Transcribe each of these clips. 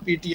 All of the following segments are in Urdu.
PTI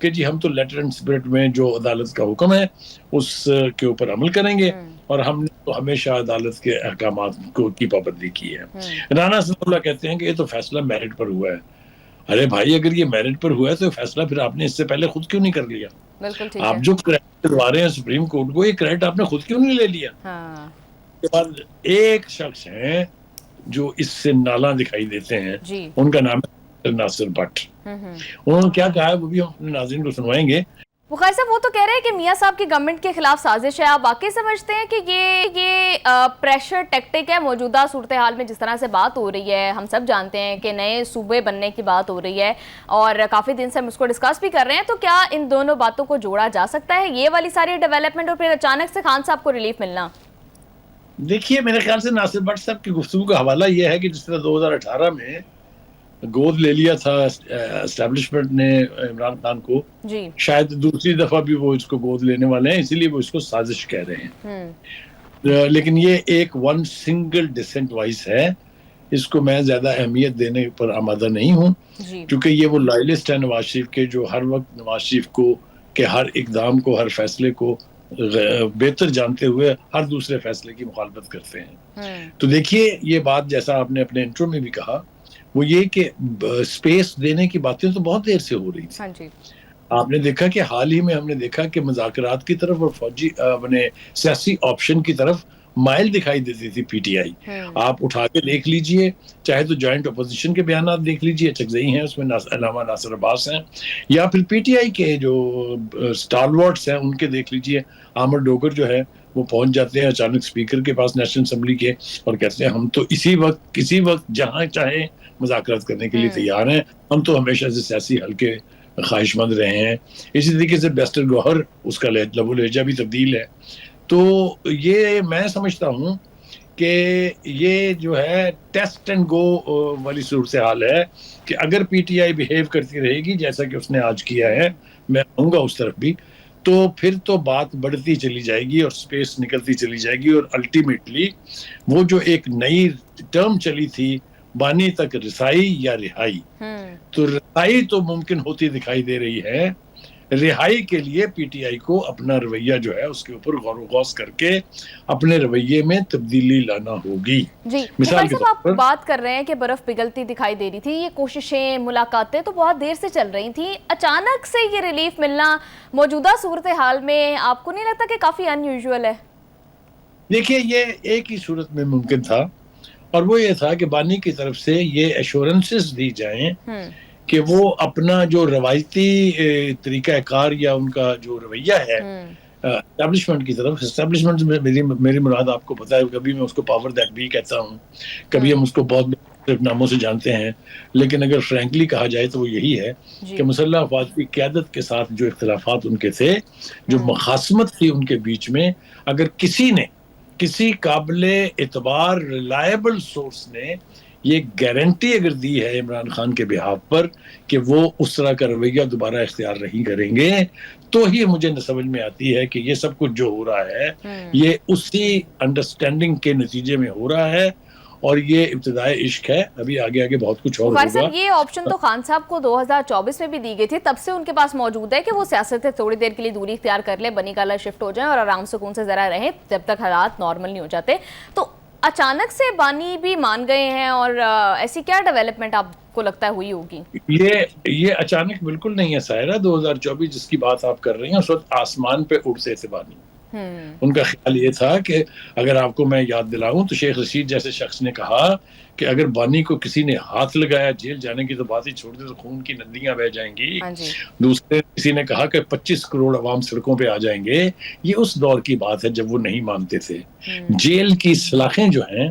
کہ جی ہم تو لیٹر اینڈ اسپرٹ میں جو عدالت کا حکم ہے اس کے اوپر عمل کریں گے، اور ہم نے تو ہمیشہ عدالت کے احکامات کی پابندی کی ہے۔ رانا ثناء اللہ کہتے ہیں کہ یہ تو فیصلہ میرٹ پر ہوا ہے۔ ارے بھائی، اگر یہ میرٹ پر ہوا ہے تو فیصلہ پھر آپ نے اس سے پہلے خود کیوں نہیں کر لیا؟ بالکل ٹھیک آپ ہے۔ جو کریڈٹ دلوا رہے ہیں سپریم کورٹ کو، یہ کریڈٹ آپ نے خود کیوں نہیں لے لیا؟ اس کے بعد ایک شخص ہیں جو اس سے نالاں دکھائی دیتے ہیں، جی ان کا نام ہے ناصر بٹ۔ انہوں نے کیا کہا ہے وہ بھی ہم اپنے ناظرین کو سنوائیں گے۔ بخاری صاحب، وہ تو کہہ رہے ہیں کہ میاں صاحب کی گورنمنٹ کے خلاف سازش ہے، آپ واقعی سمجھتے ہیں کہ یہ پریشر ٹیکٹک ہے؟ موجودہ صورتحال میں جس طرح سے بات ہو رہی ہے، ہم سب جانتے ہیں کہ نئے صوبے بننے کی بات ہو رہی ہے اور کافی دن سے ہم اس کو ڈسکس بھی کر رہے ہیں، تو کیا ان دونوں باتوں کو جوڑا جا سکتا ہے، یہ والی ساری ڈیولپمنٹ اور پھر اچانک سے خان صاحب کو ریلیف ملنا؟ دیکھیے، میرے خیال سے ناصر بٹ صاحب کی گفتگو کا حوالہ یہ ہے کہ جس طرح 2018 میں گود لے لیا تھا اسٹیبلشمنٹ نے عمران خان کو، جی شاید دوسری دفعہ بھی وہ اس کو گود لینے والے ہیں، اسی لیے وہ اس کو سازش کہہ رہے ہیں۔ لیکن یہ ایک ون سنگل ڈسینٹ وائس ہے، اس کو میں زیادہ اہمیت دینے پر آمادہ نہیں ہوں، کیونکہ یہ وہ لائلسٹ ہے نواز شریف کے، جو ہر وقت نواز شریف کو کہ ہر اقدام کو، ہر فیصلے کو بہتر جانتے ہوئے ہر دوسرے فیصلے کی مخالفت کرتے ہیں۔ تو دیکھیے، یہ بات جیسا آپ نے اپنے انٹرو میں بھی کہا، وہ یہ کہ سپیس دینے کی باتیں تو بہت دیر سے ہو رہی تھی۔ آپ نے دیکھا کہ حال ہی میں ہم نے دیکھا کہ مذاکرات کی طرف اور فوجی اپنے سیاسی آپشن کی طرف مائل دکھائی دیتی تھی پی ٹی آئی۔ آپ اٹھا کے دیکھ لیجئے، چاہے تو جوائنٹ اپوزیشن کے بیانات دیکھ لیجئے، چکزئی ہیں اس میں، علامہ ناصر عباس ہیں، یا پھر پی ٹی آئی کے جو اسٹالورٹس ہیں ان کے دیکھ لیجئے۔ عامر ڈوگر جو ہے وہ پہنچ جاتے ہیں اچانک اسپیکر کے پاس نیشنل اسمبلی کے، اور کہتے ہیں ہم تو کسی وقت جہاں چاہیں مذاکرات کرنے کے لیے تیار ہیں، ہم تو ہمیشہ سے سیاسی حل کے خواہش مند رہے ہیں۔ اسی طریقے سے بیسٹر گوہر، اس کا لب و لہجہ بھی تبدیل ہے۔ تو یہ میں سمجھتا ہوں کہ یہ جو ہے ٹیسٹ اینڈ گو والی صورتحال ہے، کہ اگر پی ٹی آئی بیہیو کرتی رہے گی جیسا کہ اس نے آج کیا ہے، میں آؤں گا اس طرف بھی، تو پھر تو بات بڑھتی چلی جائے گی اور سپیس نکلتی چلی جائے گی، اور الٹیمیٹلی وہ جو ایک نئی ٹرم چلی تھی، بانی تک رسائی یا رہائی، تو رہائی تو ممکن ہوتی دکھائی دے رہی ہے، رہائی کے لیے پی ٹی آئی کو اپنا رویہ جو ہے اس کے اوپر غور و خوض کر کے اپنے رویے میں تبدیلی لانا ہوگی۔ جی مثال کے طور آپ بات کر رہے ہیں کہ برف پگھلتی دکھائی دے رہی تھی، یہ کوششیں، ملاقاتیں تو بہت دیر سے چل رہی تھیں، اچانک سے یہ ریلیف ملنا موجودہ صورتحال میں آپ کو نہیں لگتا کہ کافی ان یوزول ہے؟ دیکھیے، یہ ایک ہی صورت میں ممکن تھا، اور وہ یہ تھا کہ بانی کی طرف سے یہ ایشورنسز دی جائیں کہ وہ اپنا جو روایتی طریقہ کار یا ان کا جو رویہ ہے اسٹیبلشمنٹ کی طرف، اسٹیبلشمنٹ میں میری مراد آپ کو پتا ہے، کبھی میں اس کو پاور دیٹ بھی کہتا ہوں، کبھی ہم اس کو بہت مختلف ناموں سے جانتے ہیں، لیکن اگر فرینکلی کہا جائے تو وہ یہی ہے کہ مسلح افواج کی قیادت کے ساتھ جو اختلافات ان کے تھے، جو مخاصمت تھی ان کے بیچ میں، اگر کسی قابل اعتبار ریلائبل سورس نے یہ گارنٹی اگر دی ہے عمران خان کے بہاف پر کہ وہ اس طرح کا رویہ دوبارہ اختیار نہیں کریں گے، تو ہی مجھے سمجھ میں آتی ہے کہ یہ سب کچھ جو ہو رہا ہے یہ اسی انڈرسٹینڈنگ کے نتیجے میں ہو رہا ہے، اور یہ ابتدائی عشق ہے، ابھی آگے بہت کچھ اور ہوگا۔ صاحب، یہ آپشن تو خان صاحب کو 2024 میں بھی دی گئی تھی، تب سے ان کے پاس موجود ہے کہ وہ سیاست سے تھوڑی دیر کے لیے دوری اختیار کر لیں، بنی کالا شفٹ ہو جائیں اور آرام سکون سے ذرا رہیں جب تک حالات نارمل نہیں ہو جاتے۔ تو اچانک سے بانی بھی مان گئے ہیں، اور ایسی کیا ڈیولپمنٹ آپ کو لگتا ہے ہوئی ہوگی؟ یہ اچانک بالکل نہیں ہے سائرہ، 2024 جس کی بات آپ کر رہی ہیں اس وقت آسمان پہ اڑتے تھے بانی۔ ان کا خیال یہ تھا کہ اگر آپ کو میں یاد دلاؤں تو شیخ رشید جیسے شخص نے کہا کہ اگر بانی کو کسی نے ہاتھ لگایا جیل جانے کی تو بات ہی چھوڑ دے تو خون کی ندیاں بہہ جائیں گی۔ دوسرے کسی نے کہا کہ 25 کروڑ عوام سڑکوں پہ آ جائیں گے۔ یہ اس دور کی بات ہے جب وہ نہیں مانتے تھے۔ جیل کی سلاخیں جو ہیں،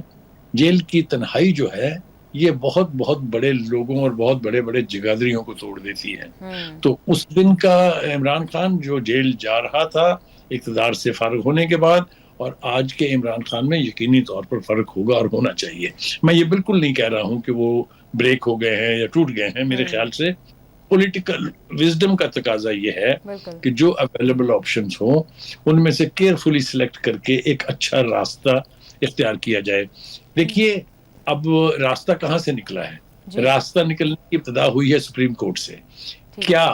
جیل کی تنہائی جو ہے، یہ بہت بہت بڑے لوگوں اور بہت بڑے بڑے جگادریوں کو توڑ دیتی ہے۔ تو اس دن کا عمران خان جو جیل جا رہا تھا اقتدار سے فارغ ہونے کے بعد، اور آج کے عمران خان میں یقینی طور پر فرق ہوگا اور ہونا چاہیے۔ میں یہ بالکل نہیں کہہ رہا ہوں کہ وہ بریک ہو گئے ہیں یا ٹوٹ گئے ہیں، میرے خیال سے پولیٹیکل وزڈم کا تقاضا یہ ہے کہ جو اویلیبل آپشنز ہوں ان میں سے کیئرفلی سلیکٹ کر کے ایک اچھا راستہ اختیار کیا جائے۔ دیکھیے، اب راستہ کہاں سے نکلا ہے؟ راستہ نکلنے کی ابتدا ہوئی ہے سپریم کورٹ سے۔ کیا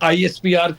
ISPR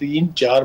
3, 4,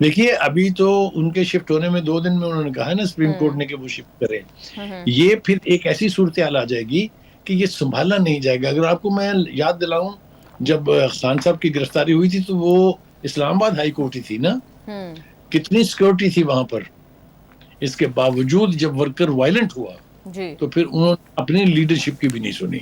دیکھیے ابھی تو ان کے شفٹ ہونے میں 2 دن میں انہوں نے کہا ہے نا سپریم کورٹ نے کہ وہ شفٹ کریں. یہ پھر ایک ایسی صورتحال آ جائے گی کہ یہ سنبھالا نہیں جائے گا. اگر آپ کو میں یاد دلاؤں جب خان صاحب کی گرفتاری ہوئی تھی تو وہ اسلام آباد ہائی کورٹ ہی تھی نا, کتنی سیکورٹی تھی وہاں پر. اس کے باوجود جب ورکر وائلنٹ ہوا تو پھر انہوں نے اپنی لیڈرشپ کی بھی نہیں سنی.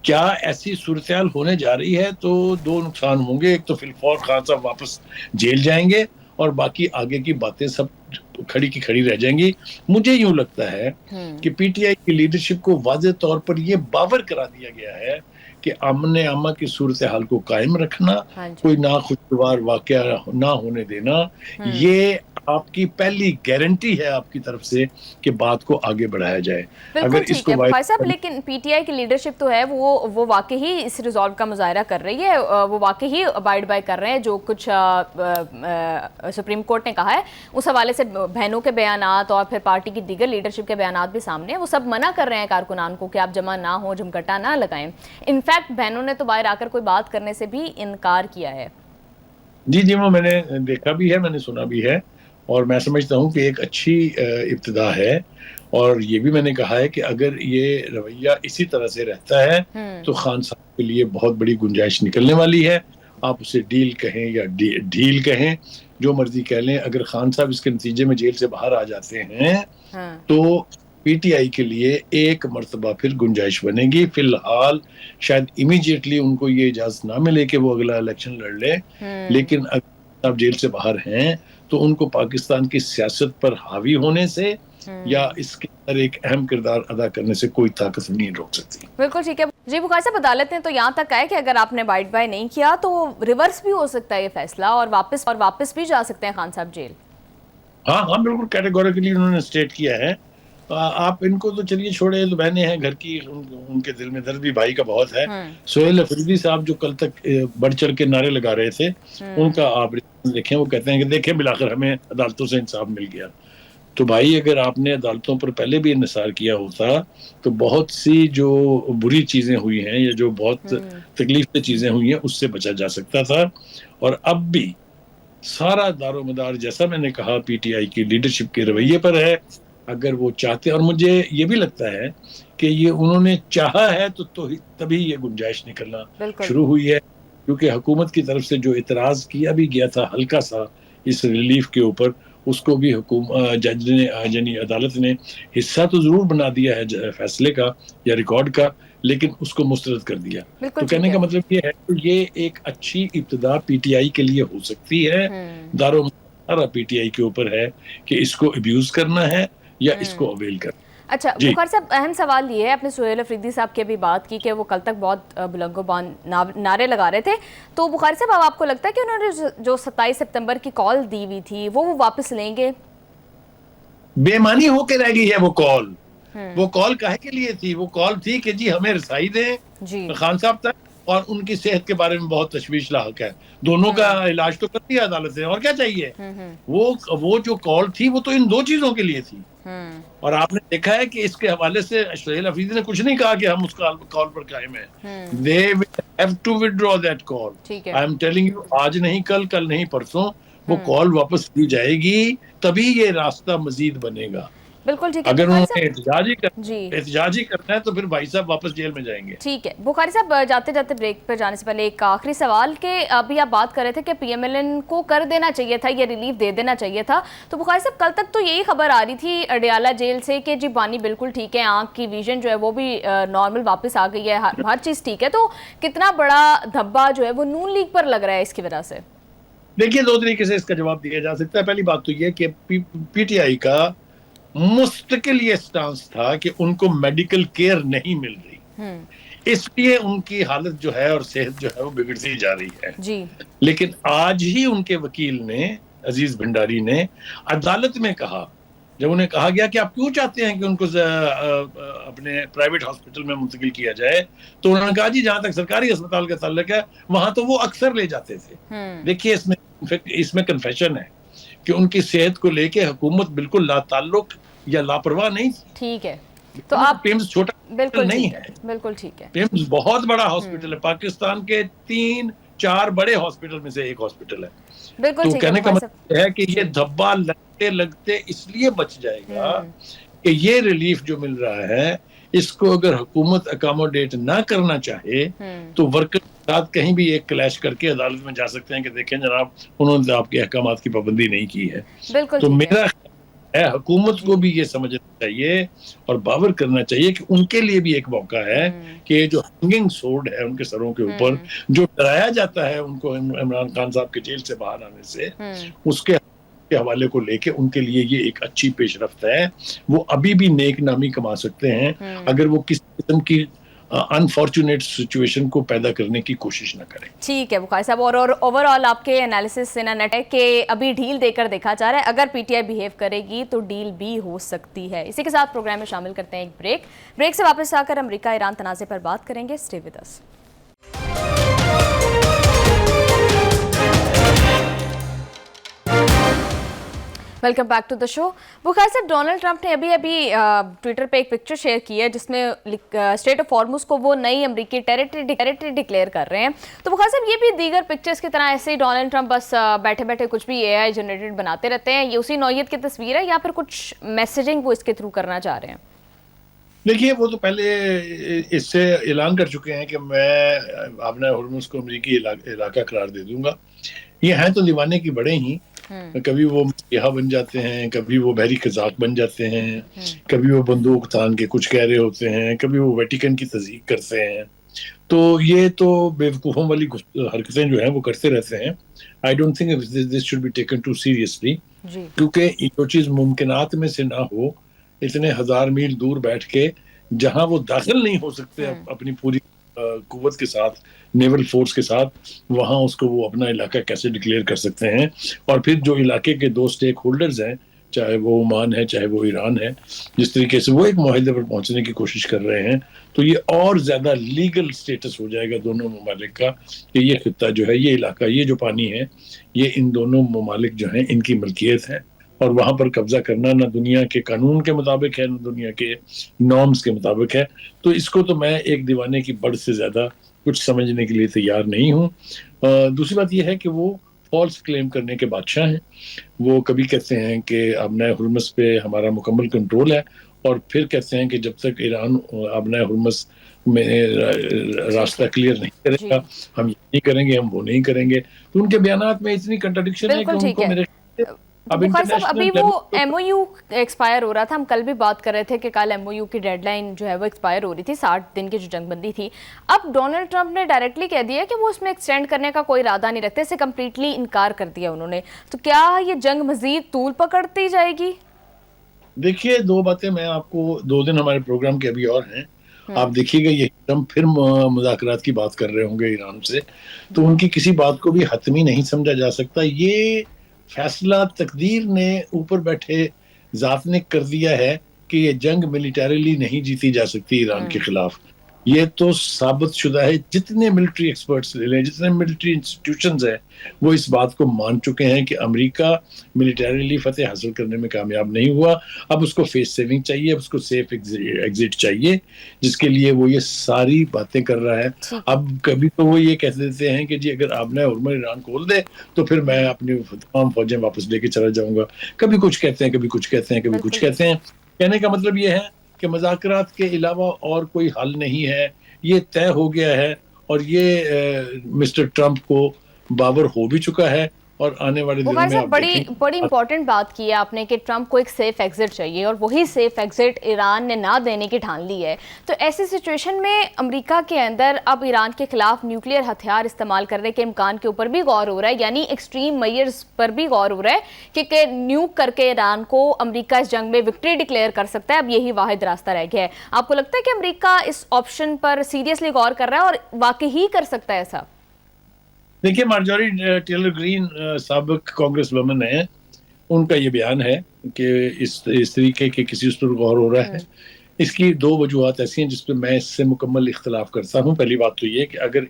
کیا ایسی صورتحال ہونے جا رہی ہے تو 2 نقصان ہوں گے. ایک تو فی الفور خان صاحب واپس جیل جائیں گے اور باقی آگے کی باتیں سب کھڑی کی کھڑی رہ جائیں گی. مجھے یوں لگتا ہے کہ پی ٹی آئی کی لیڈرشپ کو واضح طور پر یہ باور کرا دیا گیا ہے کہ امن عامہ کی صورتحال کو قائم رکھنا, کوئی ناخوشگوار واقعہ نہ ہونے دینا, یہ آپ کی پہلی گارنٹی ہے آپ کی طرف سے کہ بات کو آگے بڑھایا جائے. بالکل ٹھیک ہے بخاری صاحب, لیکن پی ٹی آئی کی لیڈرشپ تو ہے وہ واقعی اس ریزالو کا مظاہرہ کر رہی ہے, وہ واقعی ابائڈ بائی کر رہے ہیں جو کچھ سپریم کورٹ نے کہا ہے. اس حوالے سے بہنوں کے بیانات اور پھر پارٹی کی دیگر لیڈرشپ کے بیانات بھی سامنے ہیں. وہ سب منع کر رہے ہیں کارکنان کو کہ آپ جمع نہ ہوں, جمگٹا نہ لگائیں. انفیکٹ بہنوں نے تو باہر آ کر کوئی بات کرنے سے بھی انکار کیا ہے. جی وہ میں نے دیکھا بھی ہے, میں نے سنا بھی ہے, اور میں سمجھتا ہوں کہ ایک اچھی ابتدا ہے. اور یہ بھی میں نے کہا ہے کہ اگر یہ رویہ اسی طرح سے رہتا ہے تو خان صاحب کے لیے بہت بڑی گنجائش نکلنے والی ہے. آپ اسے ڈیل کہیں یا ڈھیل کہیں, جو مرضی کہہ لیں, اگر خان صاحب اس کے نتیجے میں جیل سے باہر آ جاتے ہیں تو پی ٹی آئی کے لیے ایک مرتبہ پھر گنجائش بنے گی. فی الحال شاید امیڈیٹلی ان کو یہ اجازت نہ ملے کہ وہ اگلا الیکشن لڑ لے, لیکن اگر آپ جیل سے باہر ہیں تو ان کو پاکستان کی سیاست پر حاوی ہونے سے یا اس کے اندر ایک اہم کردار ادا کرنے سے کوئی طاقت نہیں روک سکتی. بالکل ٹھیک ہے جی. بخاری صاحب, عدالت نے تو یہاں تک کہا ہے کہ اگر آپ نے بائٹ بائی نہیں کیا تو ریورس بھی ہو سکتا ہے یہ فیصلہ, اور واپس بھی جا سکتے ہیں خان صاحب جیل. ہاں بالکل کیٹیگوریکلی انہوں نے سٹیٹ کیا ہے. آپ ان کو تو چلیے چھوڑے, تو بہنیں ہیں گھر کی, ان کے دل میں درد بھی بھائی کا بہت ہے. سہیل افریدی صاحب جو کل تک بڑھ چڑھ کے نعرے لگا رہے تھے, ان کا آپ دیکھیں, وہ کہتے ہیں کہ دیکھیں بالآخر ہمیں عدالتوں سے انصاف مل گیا. تو بھائی اگر آپ نے عدالتوں پر پہلے بھی انحصار کیا ہوتا تو بہت سی جو بری چیزیں ہوئی ہیں یا جو بہت تکلیف دہ چیزیں ہوئی ہیں اس سے بچا جا سکتا تھا. اور اب بھی سارا دار و مدار جیسا میں نے کہا پی ٹی آئی کی لیڈرشپ کے رویے پر ہے. اگر وہ چاہتے, اور مجھے یہ بھی لگتا ہے کہ یہ انہوں نے چاہا ہے تو تبھی یہ گنجائش نکلنا شروع ہوئی ہے, کیونکہ حکومت کی طرف سے جو اعتراض کیا بھی گیا تھا ہلکا سا اس ریلیف کے اوپر, اس کو بھی جج نے یعنی عدالت نے حصہ تو ضرور بنا دیا ہے فیصلے کا یا ریکارڈ کا, لیکن اس کو مسترد کر دیا. تو کہنے کا مطلب یہ ہے کہ یہ ایک اچھی ابتدا پی ٹی آئی کے لیے ہو سکتی ہے. دارو مدار پی ٹی آئی کے اوپر ہے کہ اس کو ابیوز کرنا ہے یا اس کو اویل کرنا. اچھا بخاری صاحب, اہم سوال یہ ہے, آپ نے سہیل افریدی صاحب کی بھی بات کی کہ وہ کل تک بہت بلند و بان نعرے لگا رہے تھے, تو بخاری صاحب اب آپ کو لگتا ہے کہ انہوں نے جو 27 سپتمبر کی کال دی ہوئی تھی وہ واپس لیں گے؟ بے معنی ہو کے رہ گئی ہے وہ کال. وہ کال کہے کے لیے تھی؟ وہ کال تھی کہ جی ہمیں رسائی دیں خان صاحب تک, اور ان کی صحت کے بارے میں بہت تشویش لاحق ہے. دونوں کا علاج تو کر دیا عدالت نے, اور کیا چاہیے. وہ جو کال تھی وہ تو ان 2 چیزوں کے لیے تھی. اور آپ نے دیکھا ہے کہ اس کے حوالے سے سہیل افریدی نے کچھ نہیں کہا کہ ہم اس کال پر قائم ہیں. They will have to withdraw that call. I am telling you, آج نہیں کل نہیں پرسوں وہ کال واپس لی جائے گی, تبھی یہ راستہ مزید بنے گا. بالکل ٹھیک ہے. اگر انہوں نے احتجاج ہی کرنا ہے تو پھر بھائی صاحب واپس جیل میں جائیں گے. ٹھیک ہے بخاری صاحب, جاتے جاتے بریک پر جانے سے پہلے ایک آخری سوال, کہ ابھی آپ بات کر رہے تھے کہ پی ایم ایل این کو کر دینا چاہیے تھا, یہ ریلیف دے دینا چاہیے تھا. تو بخاری صاحب کل تک تو یہی خبر آ رہی تھی اڈیالہ جیل سے کہ جی بانی بالکل ٹھیک ہے, آنکھ کی ویژن جو ہے وہ بھی نارمل واپس آ گئی ہے, ہر چیز ٹھیک ہے. تو کتنا بڑا دھبا جو ہے وہ نون لیگ پر لگ رہا ہے اس کی وجہ سے؟ دیکھیے 2 طریقے سے اس کا جواب دیا جا سکتا ہے. پہلی بات تو یہ کہ پی ٹی آئی کا مستقل یہ سٹانس تھا کہ ان کو میڈیکل کیئر نہیں مل رہی, اس لیے ان کی حالت جو ہے اور صحت جو ہے وہ بگڑتی جا رہی ہے. لیکن آج ہی ان کے وکیل نے, عزیز بھنڈاری نے, عدالت میں کہا, جب انہیں کہا گیا کہ آپ کیوں چاہتے ہیں کہ ان کو اپنے پرائیویٹ ہاسپٹل میں منتقل کیا جائے, تو انہوں نے کہا جی جہاں تک سرکاری اسپتال کا تعلق ہے وہاں تو وہ اکثر لے جاتے تھے. دیکھیے اس میں کنفیشن ہے کہ ان کی صحت کو لے کے حکومت بالکل لا تعلق یا لاپرواہ نہیں تھی. ٹھیک ہے, تو آپ پیمز چھوٹا نہیں ہے, بالکل ٹھیک ہے, پیمز بہت بڑا ہاسپٹل ہے. پاکستان کے 3 4 بڑے ہاسپٹل میں سے ایک ہاسپٹل ہے. بالکل تو ٹھیک کہنے کا ہے مطلب ہے کہ یہ دھبا لگتے لگتے اس لیے بچ جائے گا کہ یہ ریلیف جو مل رہا ہے اس کو اگر حکومت اکاموڈیٹ نہ کرنا چاہے تو ورکر کے ساتھ کہیں بھی ایک کلیش کر کے عدالت میں جا سکتے ہیں کہ دیکھیں جناب انہوں نے آپ کے احکامات کی پابندی نہیں کی ہے. بالکل تو ٹھیک ہے. میرا حکومت کو بھی یہ سمجھنا چاہیے اور باور کرنا چاہیے کہ ان کے لیے بھی ایک موقع ہے کہ یہ جو ہنگنگ سورڈ ہے ان کے سروں کے اوپر جو ڈرایا جاتا ہے ان کو عمران خان صاحب کے جیل سے باہر آنے سے, اس کے حوالے کو لے کے ان کے لیے یہ ایک اچھی پیش رفت ہے. وہ ابھی بھی نیک نامی کما سکتے ہیں اگر وہ کسی قسم کی انفارچونیٹ سچویشن کو پیدا کرنے کی کوشش نہ کریں. ٹھیک ہے بخاری صاحب, اور اوور آل آپ کے انالیسس سے نیٹ ہے کہ ابھی ڈھیل دے کر دیکھا جا رہا ہے, اگر پی ٹی آئی بیہیو کرے گی تو ڈیل بھی ہو سکتی ہے. اسی کے ساتھ پروگرام میں شامل کرتے ہیں ایک بریک سے واپس آ کر امریکہ ایران تنازع پر بات کریں گے. Stay with us. Welcome back to the show. Bukhari صاحب, ڈونلڈ ٹرمپ نے ابھی ٹویٹر پہ ایک پکچر شیئر کی ہے جس میں اسٹیٹ آف ہارمز کو وہ نئی امریکی ٹیریٹری ڈکلیئر کر رہے ہیں. تو بخاری صاحب, یہ بھی دیگر پکچرز کی طرح ایسے ہی ڈونلڈ ٹرمپ بس بیٹھے بیٹھے کچھ بھی اے آئی جنریٹڈ بناتے رہتے ہیں, یہ اسی نوعیت کی تصویر ہے یا پھر کچھ میسیجنگ وہ اس کے تھرو کرنا چاہ رہے ہیں؟ دیکھیے, وہ تو پہلے اس سے اعلان کر چکے ہیں کہ میں اپنے ہرمز کو امریکی علاقہ قرار دے دوں گا. یہ ہیں تو دیوانے کی بڑے ہی, کبھی وہ مسیحا بن جاتے ہیں, کبھی وہ بحری قزاق بن جاتے ہیں, کبھی وہ بندوق تان کے کچھ کہہ رہے ہوتے ہیں, کبھی وہ ویٹیکن کی تصدیق کرتے ہیں. تو یہ تو بیوقوفوں والی حرکتیں جو ہیں وہ کرتے رہتے ہیں. I don't think this should be taken too seriously, کیونکہ جو چیز ممکنات میں سے نہ ہو, اتنے ہزار میل دور بیٹھ کے جہاں وہ داخل نہیں ہو سکتے اپنی پوری قوت کے ساتھ, نیول فورس کے ساتھ, وہاں اس کو وہ اپنا علاقہ کیسے ڈکلیئر کر سکتے ہیں. اور پھر جو علاقے کے 2 اسٹیک ہولڈرز ہیں, چاہے وہ عمان ہے چاہے وہ ایران ہے, جس طریقے سے وہ ایک معاہدے پر پہنچنے کی کوشش کر رہے ہیں, تو یہ اور زیادہ لیگل سٹیٹس ہو جائے گا دونوں ممالک کا کہ یہ خطہ جو ہے, یہ علاقہ, یہ جو پانی ہے, یہ ان دونوں ممالک جو ہیں ان کی ملکیت ہے, اور وہاں پر قبضہ کرنا نہ دنیا کے قانون کے مطابق ہے نہ دنیا کے نارمز کے مطابق ہے. تو اس کو تو میں ایک دیوانے کی بڑھ سے زیادہ کچھ سمجھنے کے لیے تیار نہیں ہوں. دوسری بات یہ ہے کہ وہ فالس کلیم کرنے کے بادشاہ ہیں. وہ کبھی کہتے ہیں کہ ابنائے ہرمز پہ ہمارا مکمل کنٹرول ہے, اور پھر کہتے ہیں کہ جب تک ایران ابنائے ہرمز میں راستہ کلیئر نہیں کرے گا ہم یہ نہیں کریں گے, ہم وہ نہیں کریں گے. تو ان کے بیانات میں اتنی کنٹرڈکشن ہے کہ ان کو میرے بخاری صاحب, ابھی وہ ایم او یو ایکسپائر ہو رہا تھا, ہم کل بھی بات کر رہے تھے کہ کل ایم او یو کی ڈیڈ لائن جو ہے وہ ایکسپائر ہو رہی تھی, 60 دن کی جو جنگ بندی تھی. اب ڈونلڈ ٹرمپ نے ڈائریکٹلی کہہ دیا کہ وہ اس میں ایکسٹینڈ کرنے کا کوئی ارادہ نہیں رکھتے, اسے کمپلیٹلی انکار کر دیا انہوں نے. تو کیا یہ جنگ مزید طول پکڑتی جائے گی؟ دیکھیے, 2 باتیں میں آپ کو, 2 دن ہمارے پروگرام کے ابھی اور ہیں, آپ دیکھیے گا یہ ٹرمپ پھر مذاکرات کی بات کر رہے ہوں گے ایران سے, تو ان کی کسی بات کو بھی حتمی نہیں سمجھا جا سکتا. یہ فیصلہ تقدیر نے اوپر بیٹھے ذات نے کر دیا ہے کہ یہ جنگ ملیٹریلی نہیں جیتی جا سکتی ایران کے خلاف. یہ تو ثابت شدہ ہے, جتنے ملٹری ایکسپرٹس لے لیں, جتنے ملٹری انسٹیٹیوشنز ہیں, وہ اس بات کو مان چکے ہیں کہ امریکہ ملیٹریلی فتح حاصل کرنے میں کامیاب نہیں ہوا. اب اس کو فیس سیونگ چاہیے, اب اس کو سیف ایگزٹ چاہیے, جس کے لیے وہ یہ ساری باتیں کر رہا ہے. اب کبھی تو وہ یہ کہہ دیتے ہیں کہ جی اگر آپ نے ہرمز ایران کھول دے تو پھر میں اپنی تمام فوجیں واپس لے کے چلا جاؤں گا. کبھی کچھ کہتے ہیں, کبھی کچھ کہتے ہیں, کبھی کچھ کہتے ہیں. کہنے کا مطلب یہ ہے کہ مذاکرات کے علاوہ اور کوئی حل نہیں ہے, یہ طے ہو گیا ہے, اور یہ مسٹر ٹرمپ کو باور ہو بھی چکا ہے. اور آنے والے دنوں میں آپ بڑی امپورٹنٹ بات کی ہے آپ نے کہ ٹرمپ کو ایک سیف ایگزٹ چاہیے, اور وہی سیف ایگزٹ ایران نے نہ دینے کی ٹھان لی ہے. تو ایسی سچویشن میں امریکہ کے اندر اب ایران کے خلاف نیوکلیئر ہتھیار استعمال کرنے کے امکان کے اوپر بھی غور ہو رہا ہے, یعنی ایکسٹریم میئرز پر بھی غور ہو رہا ہے کہ نیوک کر کے ایران کو امریکہ اس جنگ میں وکٹری ڈکلیئر کر سکتا ہے. اب یہی واحد راستہ رہ گیا ہے. آپ کو لگتا ہے کہ امریکہ اس آپشن پر سیریسلی غور کر رہا ہے اور واقعی ہی کر سکتا ہے ایسا؟ دیکھیے, مارجوری ٹیلر گرین سابق کانگریس وومن ہیں, ان کا یہ بیان ہے کہ اس طریقے کے کسی اس پر غور ہو رہا ہے. اس کی 2 وجوہات ایسی ہیں جس پہ میں اس سے مکمل اختلاف کرتا ہوں. پہلی بات تو یہ کہ اگر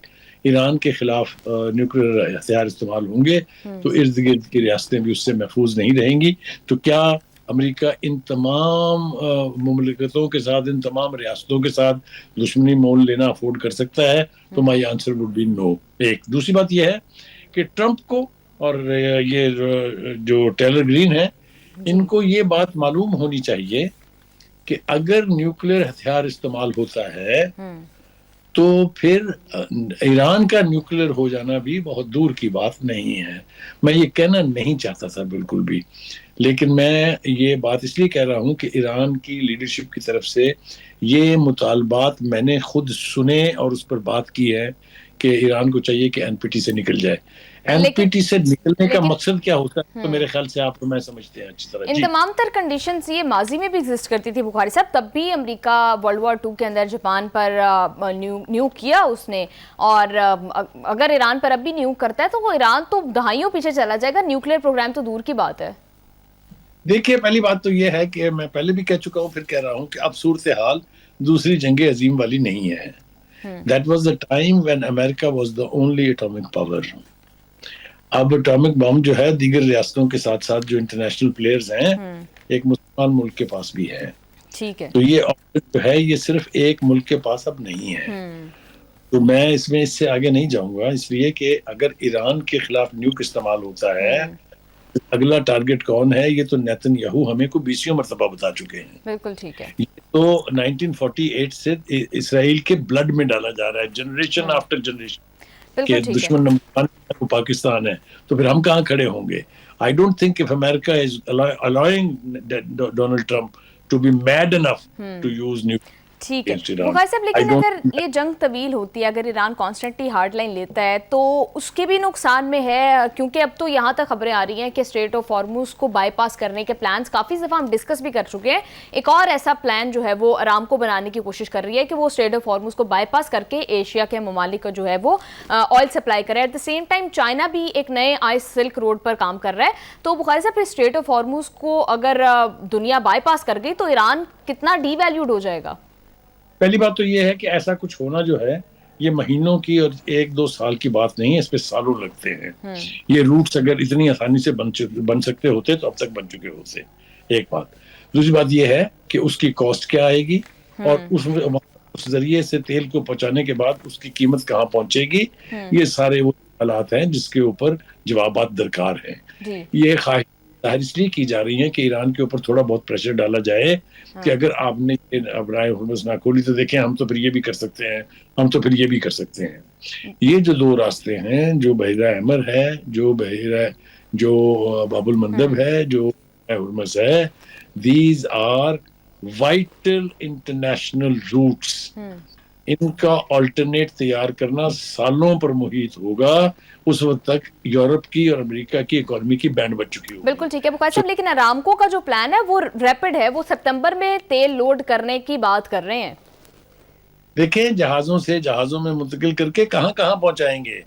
ایران کے خلاف نیوکلیئر ہتھیار استعمال ہوں گے تو ارد گرد کی ریاستیں بھی اس سے محفوظ نہیں رہیں گی. تو کیا امریکہ ان تمام مملکتوں کے ساتھ، ان تمام ریاستوں کے ساتھ دشمنی مول لینا افورڈ کر سکتا ہے؟ تو مائی آنسر وڈ بی نو. ایک دوسری بات یہ ہے کہ ٹرمپ کو اور یہ جو ٹیلر گرین ہے، ان کو یہ بات معلوم ہونی چاہیے کہ اگر نیوکلیر ہتھیار استعمال ہوتا ہے تو پھر ایران کا نیوکلیر ہو جانا بھی بہت دور کی بات نہیں ہے. میں یہ کہنا نہیں چاہتا تھا بالکل بھی، لیکن میں یہ بات اس لیے کہہ رہا ہوں کہ ایران کی لیڈرشپ کی طرف سے یہ مطالبات میں نے خود سنے اور اس پر بات کی ہے کہ ایران کو چاہیے کہ این پی ٹی سے نکل جائے. این پی ٹی سے نکلنے کا مقصد کیا ہوتا ہے تو میرے خیال سے آپ میں سمجھتے ہیں اچھی طرح. ان تمام تر کنڈیشنز یہ ماضی میں بھی ایگزسٹ کرتی تھی بخاری صاحب، تب بھی امریکہ ورلڈ وار 2 کے اندر جاپان پر نیو کیا اس نے، اور اگر ایران پر اب بھی نیو کرتا ہے تو وہ ایران تو دہائیوں پیچھے چلا جائے گا، نیوکلیر پروگرام تو دور کی بات ہے. دیکھیے پہلی بات تو یہ ہے کہ میں پہلے بھی کہہ چکا ہوں، پھر کہہ رہا ہوں کہ اب صورتحال دوسری جنگ عظیم والی نہیں ہے. That was the time when America was the only atomic power. اب اٹامک بم جو ہے دیگر ریاستوں کے ساتھ ساتھ جو انٹرنیشنل پلیئرز ہیں ایک مسلمان ملک کے پاس بھی ہے. ٹھیک ہے، تو یہ جو ہے یہ صرف ایک ملک کے پاس اب نہیں ہے. تو میں اس سے آگے نہیں جاؤں گا، اس لیے کہ اگر ایران کے خلاف نیوک استعمال ہوتا ہے اگلا ٹارگٹ کون ہے یہ تو نیتن یاہو ہمیں کو 20 مرتبہ بتا چکے ہیں. بالکل ٹھیک ہے. یہ تو 1948 سے اسرائیل کے بلڈ میں ڈالا جا رہا ہے، جنریشن آفٹر جنریشن، کہ دشمن نمبر 1 پاکستان ہے. تو پھر ہم کہاں کھڑے ہوں گے؟ I don't think if America is allowing Donald Trump to be mad enough to use nuclear. ٹھیک ہے بخاری صاحب، لیکن اگر یہ جنگ طویل ہوتی ہے، اگر ایران کانسٹنٹلی ہارڈ لائن لیتا ہے تو اس کے بھی نقصان میں ہے، کیونکہ اب تو یہاں تک خبریں آ رہی ہیں کہ اسٹریٹ آف ہارموز کو بائی پاس کرنے کے پلانز کافی دفعہ ہم ڈسکس بھی کر چکے ہیں. ایک اور ایسا پلان جو ہے وہ ارامکو بنانے کی کوشش کر رہی ہے کہ وہ اسٹریٹ آف ہارموز کو بائی پاس کر کے ایشیا کے ممالک کو جو ہے وہ آئل سپلائی کرے. At the same time China بھی ایک نئے آئس سلک روڈ پر کام کر رہا ہے. تو بخاری صاحب اسٹریٹ آف ہارموز کو اگر دنیا بائی پاس کر گئی تو ایران کتنا ڈی ویلیوڈ ہو جائے گا؟ پہلی بات تو یہ ہے کہ ایسا کچھ ہونا جو ہے یہ مہینوں کی اور 1-2 سال کی بات نہیں ہے، اس پہ سالوں لگتے ہیں. یہ روٹس اگر اتنی آسانی سے بن سکتے ہوتے تو اب تک بن چکے ہوتے. ایک بات. دوسری بات یہ ہے کہ اس کی کاسٹ کیا آئے گی اور اس ذریعے سے تیل کو پہنچانے کے بعد اس کی قیمت کہاں پہنچے گی. یہ سارے وہ حالات ہیں جس کے اوپر جوابات درکار ہیں. یہ خواہش ظاہر اس لیے کی جا رہی ہیں کہ ایران کے اوپر تھوڑا بہت پریشر ڈالا جائے کہ اگر آپ نے ابرائے ہرمز نہ کھولی تو دیکھیں ہم تو پھر یہ بھی کر سکتے ہیں، ہم تو پھر یہ بھی کر سکتے ہیں. یہ جو 2 راستے ہیں، جو بحیرہ احمر ہے، جو باب المندب ہے، جو ہرمز ہے، these are vital international routes. ان کا آلٹرنیٹ تیار کرنا سالوں پر محیط ہوگا. اس وقت تک یورپ کی اور امریکہ کی اکانومی کی بینڈ بچ چکی ہوگی. بالکل ٹھیک ہے بخاری صاحب، لیکن ارامکو کا جو پلان ہے وہ ریپڈ ہے، وہ سپتمبر میں تیل لوڈ کرنے کی بات کر رہے ہیں. دیکھیں جہازوں میں منتقل کر کے کہاں پہنچائیں گے؟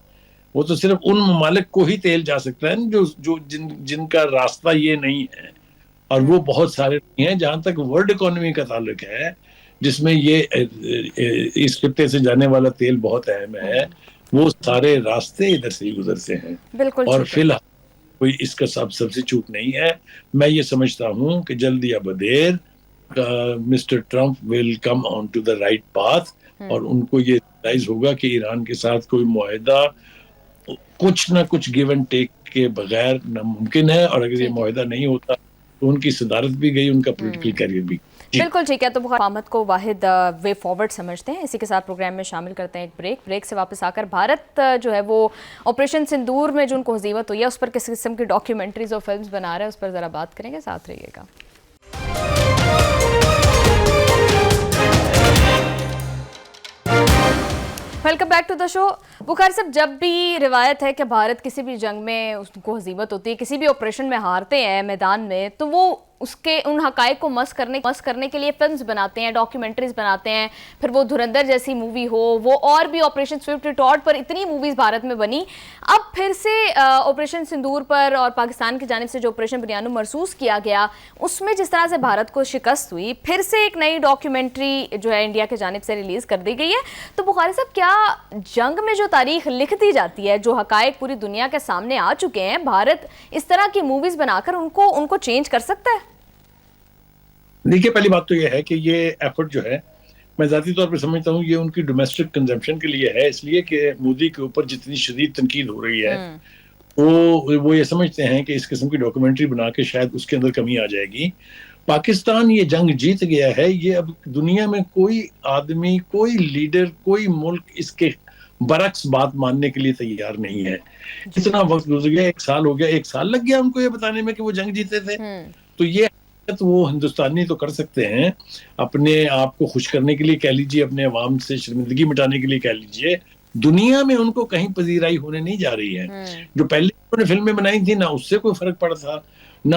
وہ تو صرف ان ممالک کو ہی تیل جا سکتا ہے جو جن کا راستہ یہ نہیں ہے، اور وہ بہت سارے نہیں ہیں. جہاں تک ورلڈ اکانومی کا تعلق ہے جس میں یہ اس خطے سے جانے والا تیل بہت اہم ہے، وہ سارے راستے ادھر سے ہی گزرتے ہیں. اور فی الحال کوئی اس کا سبسٹیچیوٹ نہیں ہے. میں یہ سمجھتا ہوں کہ جلد یا بدیر mister Trump will come on to the right path, اور ان کو یہ ریلائز ہوگا کہ ایران کے ساتھ کوئی معاہدہ کچھ نہ کچھ گیو اینڈ ٹیک کے بغیر ناممکن ہے. اور اگر یہ معاہدہ نہیں ہوتا تو ان کی صدارت بھی گئی، ان کا پولیٹیکل کیریئر بھی. بالکل ٹھیک ہے. تو مقامات کو واحد وے فارورڈ سمجھتے ہیں. اسی کے ساتھ پروگرام میں شامل کرتے ہیں ایک بریک سے واپس آ کر بھارت جو ہے وہ آپریشن سندور میں جو ان کو ہزیمت ہوئی ہے اس پر کس قسم کی ڈاکیومنٹریز اور فلمز بنا رہے ہیں اس پر ذرا بات کریں گے. ساتھ رہیے گا. Welcome back to the show. Bukhari صاحب، جب بھی روایت ہے کہ بھارت کسی بھی جنگ میں اس کو ہزیمت ہوتی ہے، کسی بھی آپریشن میں ہارتے ہیں میدان میں، تو وہ اس کے ان حقائق کو مس کرنے کے لیے فلمز بناتے ہیں، ڈاکیومنٹریز بناتے ہیں. پھر وہ دھرندر جیسی مووی ہو، وہ اور بھی آپریشن سوئفٹ ریٹارڈ پر اتنی موویز بھارت میں بنی. اب پھر سے آپریشن سندور پر اور پاکستان کی جانب سے جو آپریشن بریانو مرسوس کیا گیا اس میں جس طرح سے بھارت کو شکست ہوئی، پھر سے ایک نئی ڈاکیومنٹری جو ہے انڈیا کی جانب سے ریلیز کر دی گئی ہے. تو بخاری صاحب، کیا جنگ میں جو تاریخ لکھ دی جاتی ہے، جو حقائق پوری دنیا کے سامنے آ چکے ہیں، بھارت اس طرح کی موویز بنا کر ان کو چینج کر سکتا ہے؟ دیکھیے پہلی بات تو یہ ہے کہ یہ ایفرٹ جو ہے میں ذاتی طور پہ سمجھتا ہوں یہ ان کی ڈومیسٹک کنزمپشن کے لیے ہے، اس لیے کہ مودی کے اوپر جتنی شدید تنقید ہو رہی ہے وہ یہ سمجھتے ہیں کہ اس قسم کی ڈاکومنٹری بنا کے شاید اس کے اندر کمی آ جائے گی. پاکستان یہ جنگ جیت گیا ہے، یہ اب دنیا میں کوئی آدمی، کوئی لیڈر، کوئی ملک اس کے برعکس بات ماننے کے لیے تیار نہیں ہے. اتنا وقت گزر گیا، 1 سال ہو گیا، 1 سال لگ گیا ان کو یہ بتانے میں کہ وہ جنگ جیتے تھے. تو یہ وہ ہندوستانی تو کر سکتے ہیں اپنے آپ کو خوش کرنے کے لیے کہہ لیجیے، اپنے عوام سے شرمندگی مٹانے کے لیے کہہ لیجیے. دنیا میں ان کو کہیں پذیرائی ہونے نہیں جا رہی ہے. جو پہلے انہوں نے فلمیں بنائی تھی نہ اس سے کوئی فرق پڑا تھا، نہ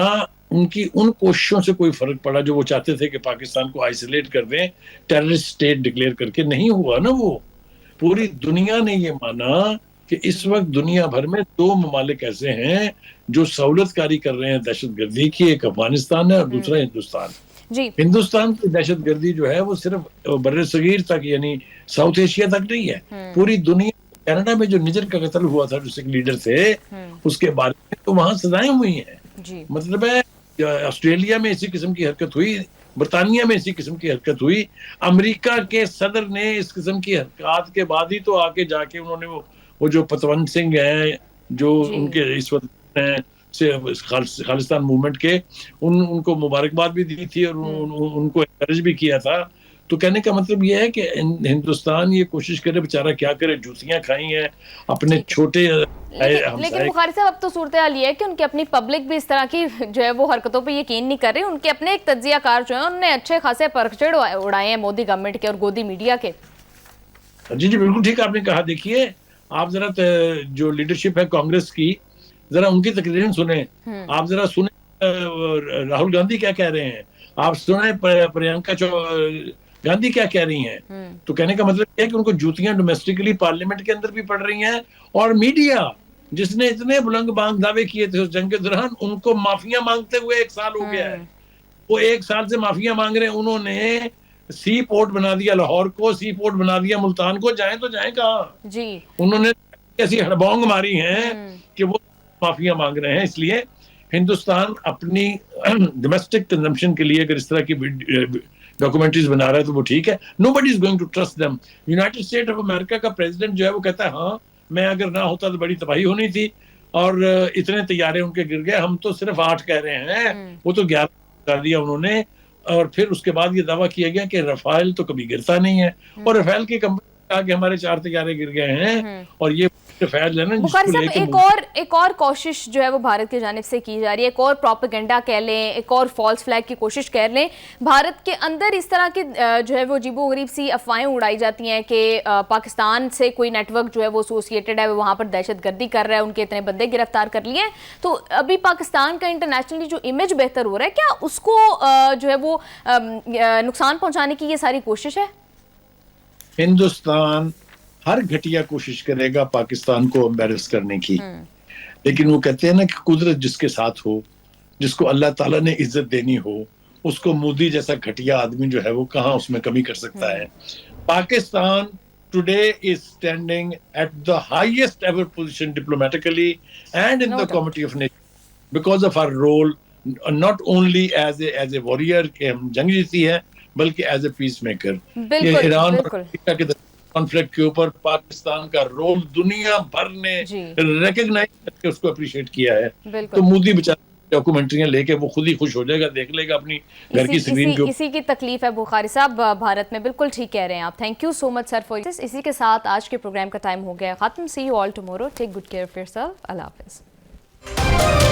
ان کی ان کوششوں سے کوئی فرق پڑا جو وہ چاہتے تھے کہ پاکستان کو آئسولیٹ کر دیں، ٹیررسٹ اسٹیٹ ڈکلیئر کر کے. نہیں ہوا نا. وہ پوری دنیا نے یہ مانا کہ اس وقت دنیا بھر میں 2 ممالک ایسے ہیں جو سہولت کاری کر رہے ہیں دہشت گردی کی. ایک افغانستان ہے اور دوسرا ہندوستان. ہندوستان کی دہشت گردی جو ہے وہ صرف بر صغیر تک یعنی ساؤتھ ایشیا تک نہیں ہے، پوری دنیا. کینیڈا میں جو نجر کا قتل ہوا تھا جو سکھ لیڈر تھے، اس کے بارے میں تو وہاں سزائیں ہوئی ہیں. مطلب ہے آسٹریلیا میں اسی قسم کی حرکت ہوئی، برطانیہ میں اسی قسم کی حرکت ہوئی. امریکہ کے صدر نے اس قسم کی حرکات کے بعد ہی تو آگے جا کے انہوں نے وہ جو پتونت سنگھ ہیں جو ان کے اس وقت ہیں خالصتان موومنٹ کے، ان کو مبارکباد بھی دی تھی اور ان کو انکریج بھی کیا تھا. تو کہنے کا مطلب یہ ہے کہ ہندوستان یہ کوشش کرے، بیچارہ کیا کرے، جوتیاں کھائی ہیں اپنے چھوٹے. لیکن بخاری صاحب اب تو صورتحال یہ ہے کہ ان کی اپنی پبلک بھی اس طرح کی جو ہے وہ حرکتوں پہ یقین نہیں کر رہی. ان کے اپنے ایک تجزیہ کار جو ہیں انہوں نے اچھے خاصے پرچڑ اڑائے ہیں مودی گورنمنٹ کے اور گودی میڈیا کے. جی بالکل ٹھیک آپ نے کہا. دیکھیے آپ ذرا جو لیڈرشپ ہے کانگریس کی، ذرا ان کی تقریریں سنیں. آپ ذرا سنیں راہل گاندھی کیا کہہ رہے ہیں، آپ سنیں پرینکا گاندھی کیا کہہ رہی ہیں. تو کہنے کا مطلب یہ ہے کہ ان کو جوتیاں ڈومیسٹکلی پارلیمنٹ کے اندر بھی پڑ رہی ہیں، اور میڈیا جس نے اتنے بلند بانگ دعوے کیے تھے اس جنگ کے دوران، ان کو معافیاں مانگتے ہوئے 1 سال ہو گیا ہے. وہ 1 سال سے معافیاں مانگ رہے ہیں. انہوں نے سی پورٹ بنا دیا لاہور کو، سی پورٹ بنا دیا ملتان کو. جائیں تو جائیں کہاں. انہوں نے ایسی ہڑبونگ ماری ہیں کہ وہ معافیاں مانگ رہے ہیں. اس لیے ہندوستان اپنی ڈومیسٹک کنزمپشن کے لیے اگر اس طرح کی ڈاکومنٹریز بنا رہا ہے تو وہ ٹھیک ہے. Nobody is going to trust them. United state of America کا پریزیڈنٹ جو ہے وہ کہتا ہے ہاں میں اگر نہ ہوتا تو بڑی تباہی ہونی تھی، اور اتنے طیارے ان کے گر گئے، ہم تو صرف 8 کہہ رہے ہیں، وہ تو 11 کر دیا انہوں نے. اور پھر اس کے بعد یہ دعویٰ کیا گیا کہ رفال تو کبھی گرتا نہیں ہے، اور رفال کی کمپنی کہا کہ ہمارے 4 طیارے گر گئے ہیں. اور یہ رفال ہے نا بخاری صاحب ایک اور کوشش جو ہے وہ بھارت کی جانب سے کی جا رہی ہے، ایک اور پروپیگنڈا کہہ لیں، ایک اور فالس فلیگ کی کوشش کر لیں. بھارت کے اندر اس طرح کی جو ہے وہ عجیب و غریب سی افواہیں اڑائی جاتی ہیں کہ پاکستان سے کوئی نیٹ ورک جو ہے وہ ایسوسیٹڈ ہے، وہاں پر دہشت گردی کر رہا ہے، ان کے اتنے بندے گرفتار کر لیے. تو ابھی پاکستان کا انٹرنیشنلی جو امیج بہتر ہو رہا ہے، کیا اس کو جو ہے وہ نقصان پہنچانے کی یہ ساری کوشش ہے؟ ہندوستان ہر گھٹیا کوشش کرے گا پاکستان کو امبیرس کرنے کی، لیکن وہ کہتے ہیں نا کہ قدرت جس کے ساتھ ہو، جس کو اللہ تعالیٰ نے عزت دینی ہو، اس کو مودی جیسا گھٹیا آدمی جو ہے وہ کہاں اس میں کمی کر سکتا ہے. Pakistan today is standing at the highest ever position diplomatically and in the committee of nations because of our role, not only as a warrior کہ ہم جنگ جیتی ہے، بلکہ ایز اے پیس میکر. یہ ایران اور امریکہ کے کانفلکٹ کے اوپر پاکستان کا رول دنیا بھر نے ریکگنائز کر کے اس کو اپریشیٹ کیا ہے. تو مودی بیچارہ ڈاکومنٹریاں لے کے وہ خود ہی خوش ہو جائے گا، دیکھ لے گا اپنی گھر کی اسکرین کے. اسی کی تکلیف ہے بخاری صاحب بھارت میں. بالکل ٹھیک کہہ رہے ہیں آپ. Thank you so much sir for اسی کے ساتھ آج کے پروگرام کا ٹائم ہو گیا ختم. See you all tomorrow. Take good care of yourself. اللہ حافظ.